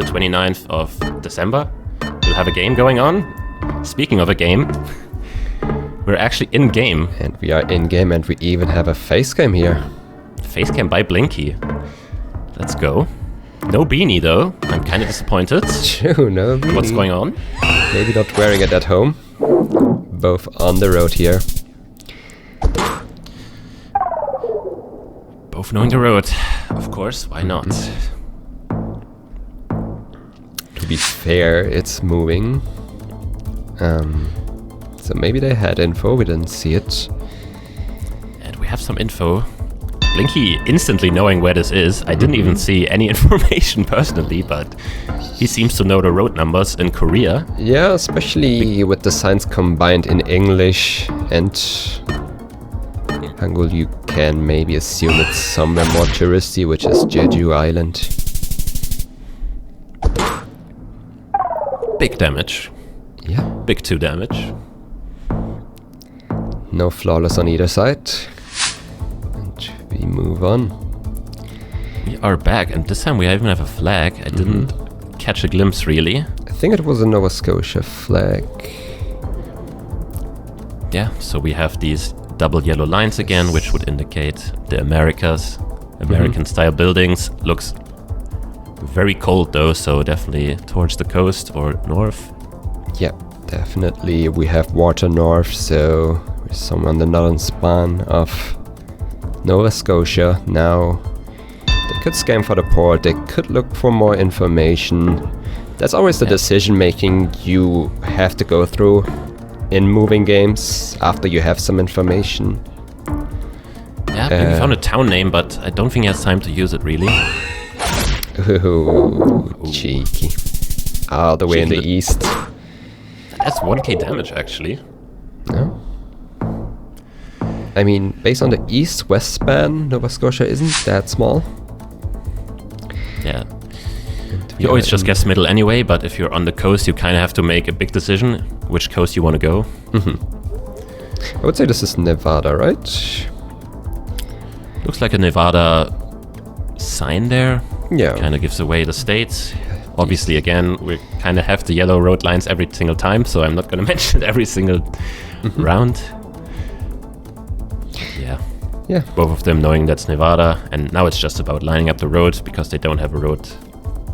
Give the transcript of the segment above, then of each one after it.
the 29th of December. We'll have a game going on. Speaking of a game, we're actually in-game. And we are in-game, and we even have a face cam here. Face cam by Blinky. Let's go. No beanie, though. I'm kind of disappointed. True, no beanie. What's going on? Maybe not wearing it at home. Both on the road here. Both knowing the road. Of course, why not? To be fair, it's moving. So maybe they had info, we didn't see it. And we have some info. Blinky instantly knowing where this is. I didn't even see any information personally, but he seems to know the road numbers in Korea. Yeah, especially with the signs combined in English and Hangul, you can maybe assume it's somewhere more touristy, which is Jeju Island. Big damage. Yeah. Big 2 damage. No flawless on either side. And we move on. We are back, and this time we even have a flag. I didn't catch a glimpse, really. I think it was a Nova Scotia flag. Yeah, so we have these double yellow lines again, which would indicate the Americas. American-style buildings. Looks very cold, though, so definitely towards the coast or north. Yeah, definitely. We have water north, so we're somewhere on the northern span of Nova Scotia. Now, they could scan for the port, they could look for more information. That's always the decision-making you have to go through in moving games after you have some information. Yeah, we found a town name, but I don't think he has time to use it, really. Ooh, cheeky. All the way in the east. That's 1k damage, actually. No? I mean, based on the east-west span, Nova Scotia isn't that small. Yeah. You always just guess middle anyway, but if you're on the coast, you kind of have to make a big decision which coast you want to go. I would say this is Nevada, right? Looks like a Nevada sign there. Yeah. Kind of gives away the states. Obviously, again, we kind of have the yellow road lines every single time, so I'm not going to mention it every single round. Yeah. Yeah. Both of them knowing that's Nevada, and now it's just about lining up the road because they don't have a road.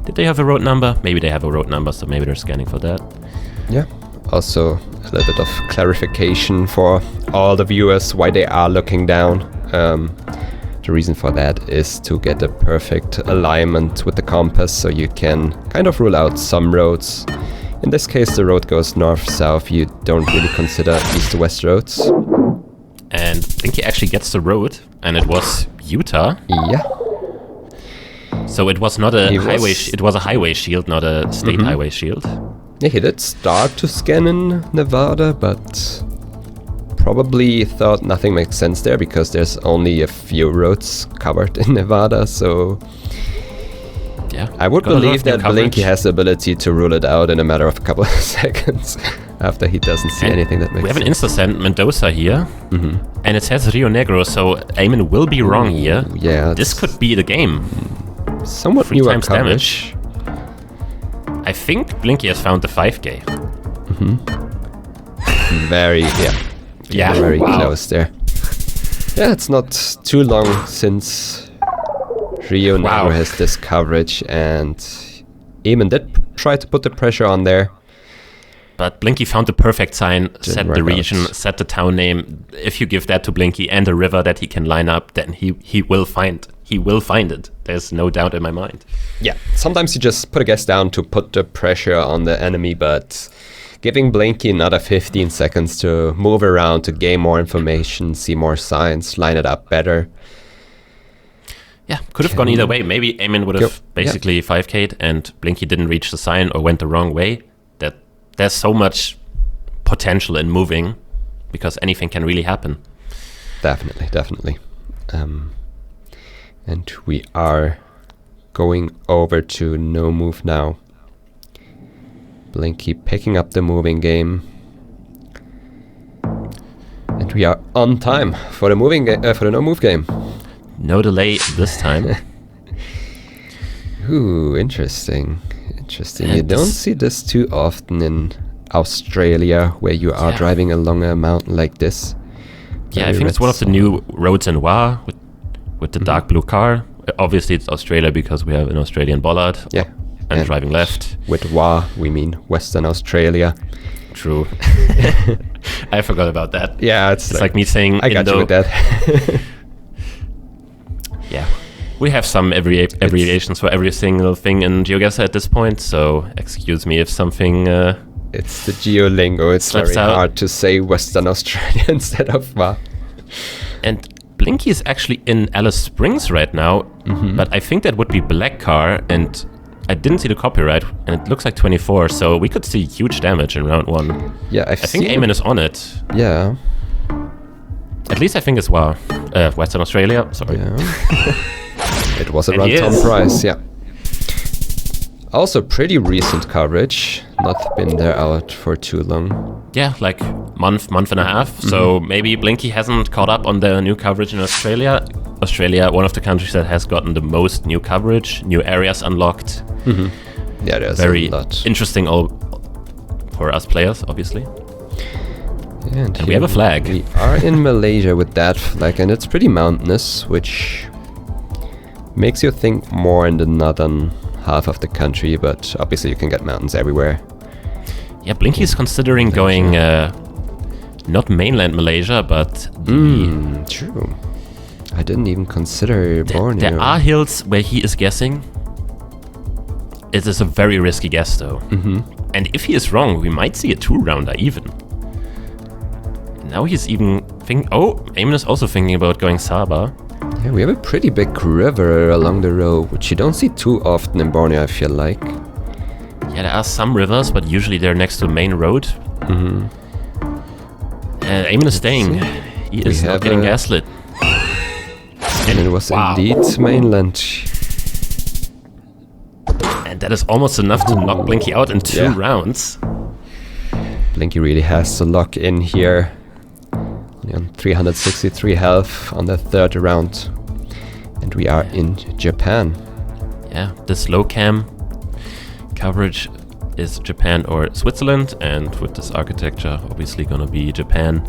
Did they have a road number? Maybe they have a road number, so maybe they're scanning for that. Yeah. Also, a little bit of clarification for all the viewers why they are looking down. The reason for that is to get a perfect alignment with the compass, so you can kind of rule out some roads. In this case, the road goes north-south. You don't really consider east-to-west roads. And Blinky actually gets the road, and it was Utah. Yeah. So it was not a highway. It was a highway shield, not a state highway shield. Yeah, he did start to scan in Nevada, but probably thought nothing makes sense there because there's only a few roads covered in Nevada. So yeah, I would believe that Blinky has the ability to rule it out in a matter of a couple of seconds after he doesn't see anything that makes sense. We have an Insta-send Mendoza here, and it says Rio Negro, so Eamonn will be wrong here. Yeah, this could be the game. Somewhat 3 newer times coverage. I think Blinky has found the 5K. Very, very close there. Yeah, it's not too long since Rio Negro has this coverage, and Eamonn did try to put the pressure on there. But Blinky found the perfect sign, set the region, out. set the town name. If you give that to Blinky and a river that he can line up, then he will find it. There's no doubt in my mind. Yeah, sometimes you just put a guess down to put the pressure on the enemy, but giving Blinky another 15 seconds to move around, to gain more information, see more signs, line it up better. Yeah, could have gone either way. Maybe Eamonn would have basically 5K'd and Blinky didn't reach the sign or went the wrong way. That there's so much potential in moving because anything can really happen. Definitely. And we are going over to no move now. Blinky picking up the moving game. And we are on time for the for the no move game. No delay this time. Ooh, interesting. Interesting. You don't see this too often in Australia, where you are driving along a mountain like this. Yeah, I think it's one of the new roads in Wa with the dark blue car. Obviously, it's Australia because we have an Australian bollard. Yeah. And driving left. With Wa, we mean Western Australia. True. I forgot about that. Yeah, it's like me saying I got you with that. Yeah. We have some abbreviations for every single thing in GeoGuessr at this point, so excuse me if something... it's the geolingo. It's very hard to say Western Australia instead of Wa. And Blinky is actually in Alice Springs right now, but I think that would be black car, and I didn't see the copyright, and it looks like 24, so we could see huge damage in round 1. Yeah, I think Eamonn is on it. Yeah. At least I think it's Western Australia, sorry. Yeah. It was around Tom Price, yeah. Also pretty recent coverage, not been there out for too long. Yeah, like month and a half, so maybe Blinky hasn't caught up on the new coverage in Australia. Australia, one of the countries that has gotten the most new coverage, new areas unlocked. Yeah, there's very a lot. Interesting for us players, obviously. Yeah, and we have a flag. We are in Malaysia with that flag, and it's pretty mountainous, which makes you think more in the northern half of the country, but obviously you can get mountains everywhere. Yeah, Blinky is considering going not mainland Malaysia, but true. I didn't even consider Borneo. There are hills where he is guessing. It is a very risky guess, though. And if he is wrong, we might see a 2-rounder even. Now he's even thinking... Oh, Eamonn is also thinking about going Sabah. Yeah, we have a pretty big river along the road, which you don't see too often in Borneo, I feel like. Yeah, there are some rivers, but usually they're next to the main road. Eamonn is staying. He is not getting gaslit. And it was indeed mainland. And that is almost enough to knock Blinky out in 2 rounds. Blinky really has to lock in here. On 363 health on the 3rd round. And we are in Japan. Yeah, this low cam coverage is Japan or Switzerland, and with this architecture, obviously gonna be Japan.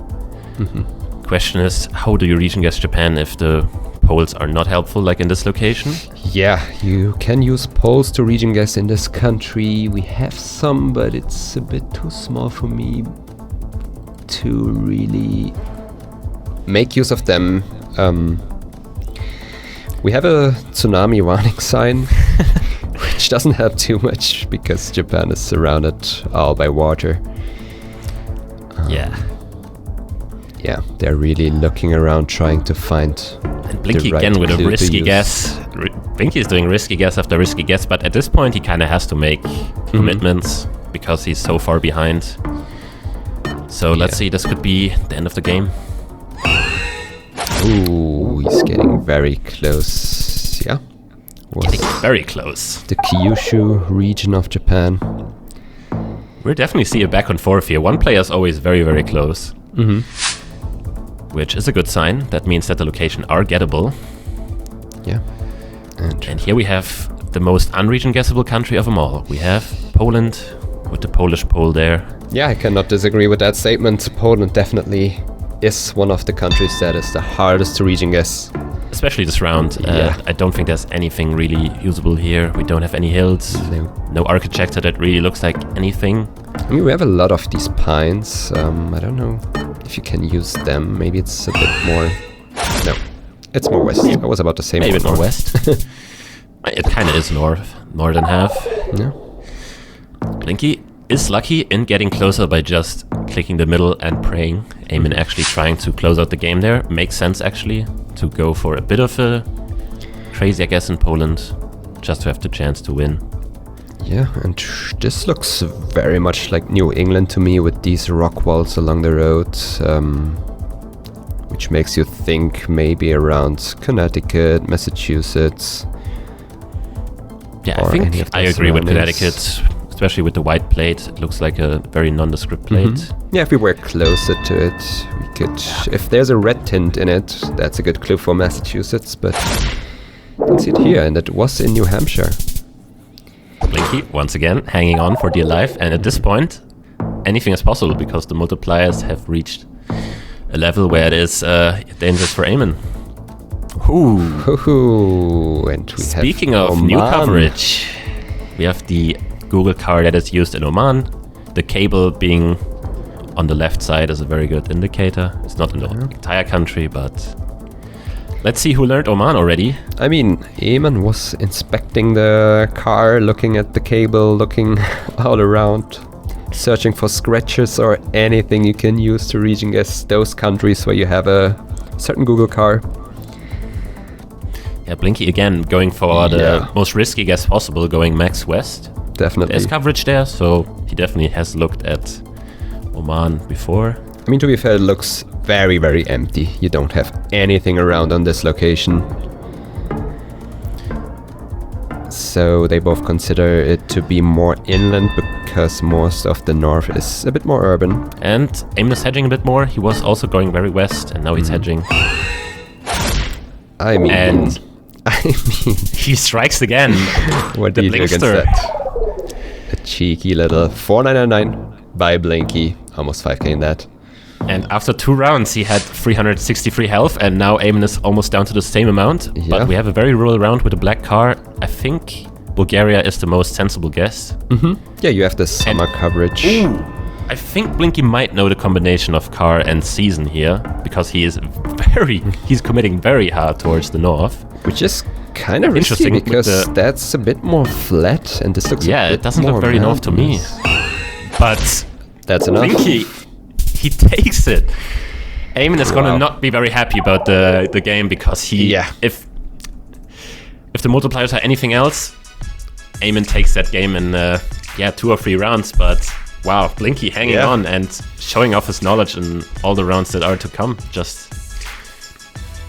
Question is, how do you region guess Japan if the poles are not helpful, like in this location? Yeah, you can use poles to region guess in this country. We have some, but it's a bit too small for me to really make use of them. We have a tsunami warning sign, which doesn't help too much because Japan is surrounded all by water. Yeah, they're really looking around trying to find. And Blinky again with a risky guess. Blinky is doing risky guess after risky guess, but at this point he kind of has to make commitments because he's so far behind. So let's see, this could be the end of the game. Ooh, he's getting very close. Yeah. Getting very close. The Kyushu region of Japan. We'll definitely see a back and forth here. One player is always very, very close. Which is a good sign. That means that the locations are gettable. Yeah. And here we have the most unregion guessable country of them all. We have Poland with the Polish pole there. Yeah, I cannot disagree with that statement. Poland definitely is one of the countries that is the hardest to region guess. Especially this round. I don't think there's anything really usable here. We don't have any hills. No architecture that really looks like anything. I mean, we have a lot of these pines. I don't know if you can use them. Maybe it's a bit more... No, it's more west. I was about to say maybe more west. It kind of is north. More than half. Yeah. Blinky is lucky in getting closer by just clicking the middle and praying. Eamonn actually trying to close out the game there. Makes sense actually to go for a bit of a crazy, I guess, in Poland, just to have the chance to win. Yeah, and this looks very much like New England to me with these rock walls along the road, which makes you think maybe around Connecticut, Massachusetts. Yeah, I think I agree with Connecticut. Especially with the white plate, it looks like a very nondescript plate. Yeah, if we were closer to it, we could... If there's a red tint in it, that's a good clue for Massachusetts, but you can see it here, and it was in New Hampshire. Blinky, once again, hanging on for dear life. And at this point, anything is possible because the multipliers have reached a level where it is dangerous for Eamonn. And we Speaking have of new Oman. coverage, we have the Google car that is used in Oman. The cable being on the left side is a very good indicator. It's not in the entire country, but let's see who learned Oman already. I mean, Eamonn was inspecting the car, looking at the cable, looking all around, searching for scratches or anything you can use to region guess those countries where you have a certain Google car. Yeah, Blinky again going for the most risky guess possible, going max west. Definitely. There's coverage there, so he definitely has looked at Oman before. I mean, to be fair, it looks very, very empty. You don't have anything around on this location. So they both consider it to be more inland because most of the north is a bit more urban. And Eamonn is hedging a bit more. He was also going very west, and now he's hedging. I mean, he strikes again. What the do you do against Blinkster. that? A cheeky little 4999 by Blinky. Almost 5k in that. And after 2 rounds, he had 363 health, and now Eamonn is almost down to the same amount. Yeah. But we have a very rural round with a black car. I think Bulgaria is the most sensible guess. Yeah, you have the summer coverage. I think Blinky might know the combination of car and season here, because he's committing very hard towards the north. Which is kind of risky Interesting with because that's a bit more flat and this looks a bit it doesn't more look very north to me. mountainous. But That's enough. Blinky, he takes it. Eamonn is gonna not be very happy about the game because if the multipliers are anything else, Eamonn takes that game in 2 or 3 rounds. But wow, Blinky hanging on and showing off his knowledge in all the rounds that are to come. Just